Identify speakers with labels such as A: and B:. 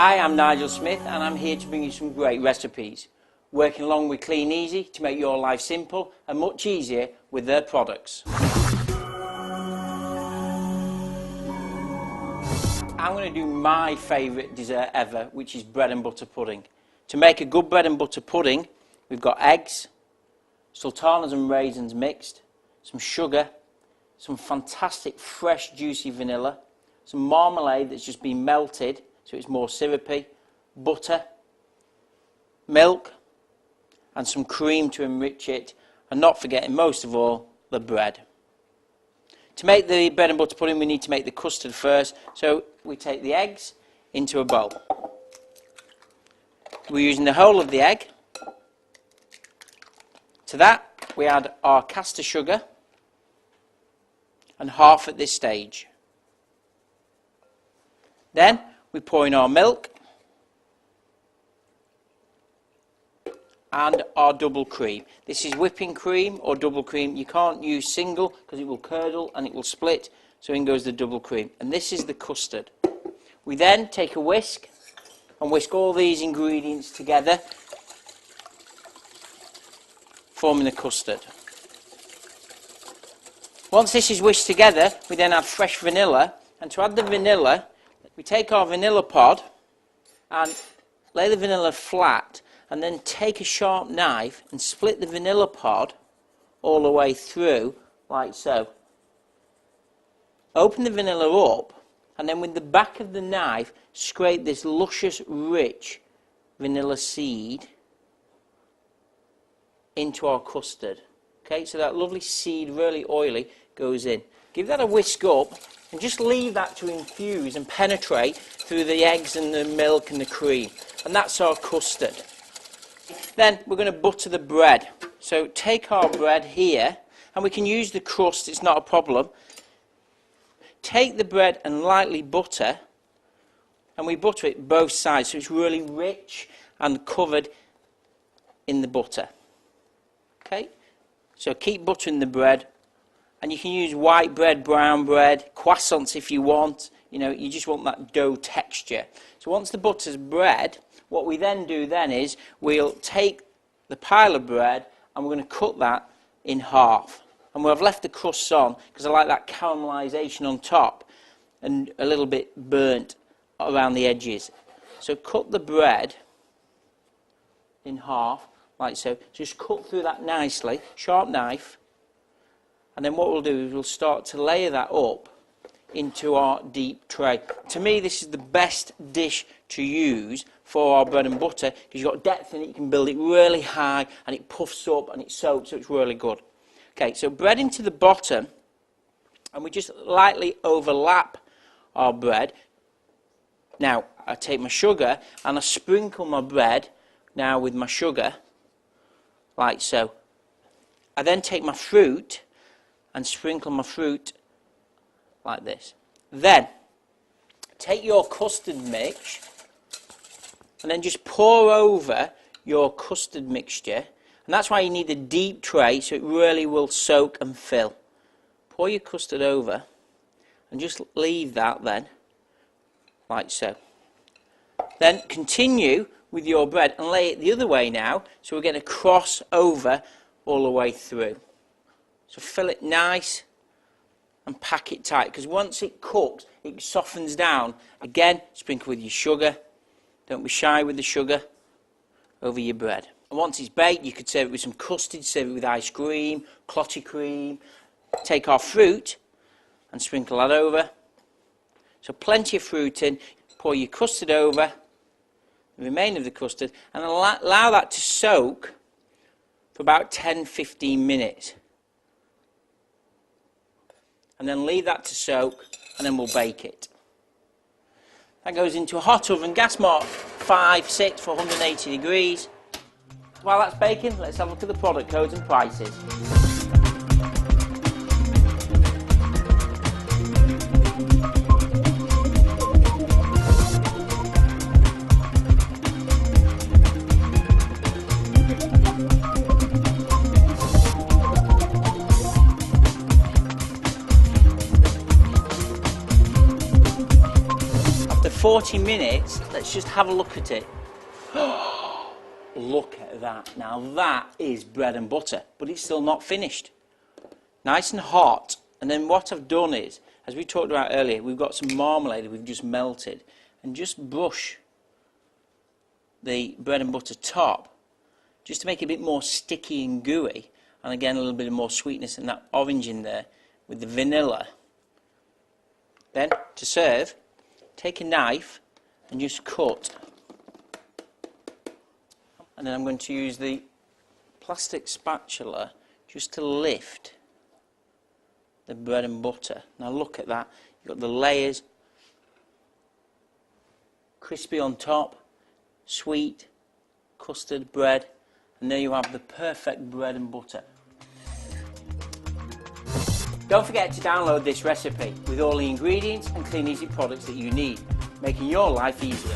A: I am Nigel Smith and I'm here to bring you some great recipes, working along with Clean Easy to make your life simple and much easier with their products. I'm going to do my favourite dessert ever, which is bread and butter pudding. To make a good bread and butter pudding, we've got eggs, sultanas and raisins mixed, some sugar, some fantastic fresh juicy vanilla, some marmalade that's just been melted so it's more syrupy, butter, milk and some cream to enrich it, and not forgetting most of all the bread. To make the bread and butter pudding we need to make the custard first, so we take the eggs into a bowl. We're using the whole of the egg. To that we add our caster sugar and half at this stage. Then we pour in our milk and our double cream. This is whipping cream or double cream. You can't use single because it will curdle and it will split, so in goes the double cream. And this is the custard. We then take a whisk and whisk all these ingredients together, forming the custard. Once this is whisked together, we then add fresh vanilla, and to add the vanilla, we take our vanilla pod and lay the vanilla flat, and then take a sharp knife and split the vanilla pod all the way through, like so. Open the vanilla up, and then with the back of the knife, scrape this luscious, rich vanilla seed into our custard. Okay, so that lovely seed, really oily, goes in. Give that a whisk up and just leave that to infuse and penetrate through the eggs and the milk and the cream. And that's our custard. Then we're going to butter the bread. So take our bread here, and we can use the crust, it's not a problem. Take the bread and lightly butter, and we butter it both sides so it's really rich and covered in the butter. Okay, so keep buttering the bread, and you can use white bread, brown bread, croissants if you want. You know, you just want that dough texture. So once the butter's bread, what we then do then is we'll take the pile of bread and we're going to cut that in half. And we've left the crusts on because I like that caramelisation on top and a little bit burnt around the edges. So cut the bread in half, like so. Just cut through that nicely, sharp knife. And then what we'll do is we'll start to layer that up into our deep tray. To me, this is the best dish to use for our bread and butter because you've got depth in it, you can build it really high and it puffs up and it soaks, so it's really good. Okay, so bread into the bottom, and we just lightly overlap our bread. Now, I take my sugar and I sprinkle my bread now with my sugar, like so. I then take my fruit and sprinkle my fruit like this. Then take your custard mix and then just pour over your custard mixture, and that's why you need a deep tray so it really will soak and fill. Pour your custard over and just leave that then like so. Then continue with your bread and lay it the other way now, so we're going to cross over all the way through. So fill it nice and pack it tight, because once it cooks, it softens down. Again, sprinkle with your sugar. Don't be shy with the sugar over your bread. And once it's baked, you could serve it with some custard, serve it with ice cream, clotty cream. Take our fruit and sprinkle that over. So plenty of fruit in. Pour your custard over, the remainder of the custard, and allow that to soak for about 10-15 minutes. And then leave that to soak, and then we'll bake it. That goes into a hot oven, gas mark 5, 6 for 180 degrees. While that's baking, let's have a look at the product codes and prices. 40 minutes, let's just have a look at it. Look at that. Now that is bread and butter, but it's still not finished. Nice and hot. And then what I've done is, as we talked about earlier, we've got some marmalade that we've just melted, and just brush the bread and butter top, just to make it a bit more sticky and gooey, and again a little bit more sweetness and that orange in there with the vanilla. Then, to serve, take a knife and just cut. And then I'm going to use the plastic spatula just to lift the bread and butter. Now look at that. You've got the layers, crispy on top, sweet, custard bread, and there you have the perfect bread and butter. Don't forget to download this recipe with all the ingredients and clean easy products that you need, making your life easier.